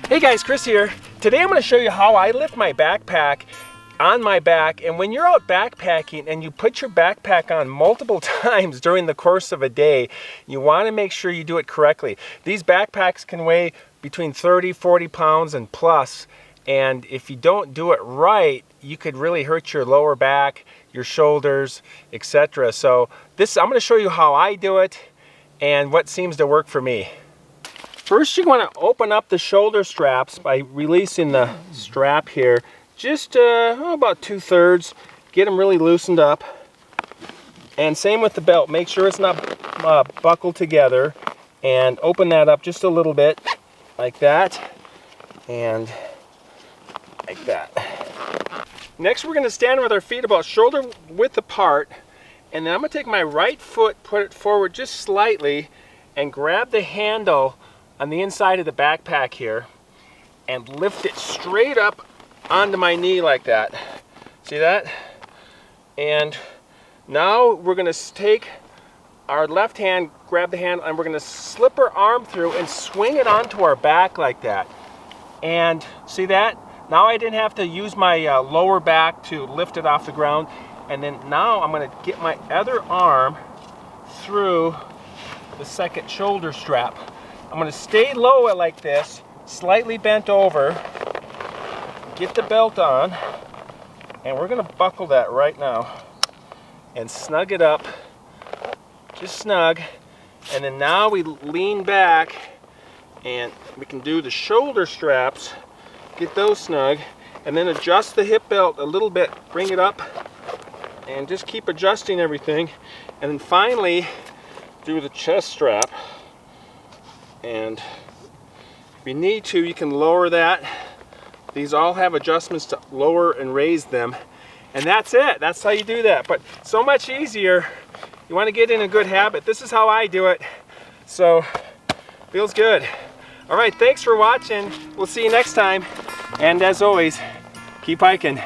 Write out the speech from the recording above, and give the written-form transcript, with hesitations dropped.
Hey guys, Chris here. Today I'm going to show you how I lift my backpack on my back. And when you're out backpacking and you put your backpack on multiple times during the course of a day, you want to make sure you do it correctly. These backpacks can weigh between 30, 40 pounds and plus. And if you don't do it right, you could really hurt your lower back, your shoulders, etc. So I'm going to show you how I do it and what seems to work for me. First, you want to open up the shoulder straps by releasing the strap here. Just about 2/3. Get them really loosened up. And same with the belt. Make sure it's not buckled together. And open that up just a little bit, like that. And like that. Next, we're going to stand with our feet about shoulder width apart. And then I'm going to take my right foot, put it forward just slightly, and grab the handle on the inside of the backpack here and lift it straight up onto my knee like that. See that? And now we're going to take our left hand, grab the handle, and we're going to slip our arm through and swing it onto our back like that. And see that? Now I didn't have to use my lower back to lift it off the ground. And then now I'm going to get my other arm through the second shoulder strap. I'm going to stay low like this, slightly bent over, get the belt on, and we're going to buckle that right now and snug it up, just snug. And then now we lean back and we can do the shoulder straps, get those snug, and then adjust the hip belt a little bit, bring it up, and just keep adjusting everything. And then finally do the chest strap. And if you need to, you can lower that. These all have adjustments to lower and raise them. And that's it. That's how you do that. But so much easier. You want to get in a good habit. This is how I do it. So, feels good. All right, thanks for watching. We'll see you next time. And as always, keep hiking.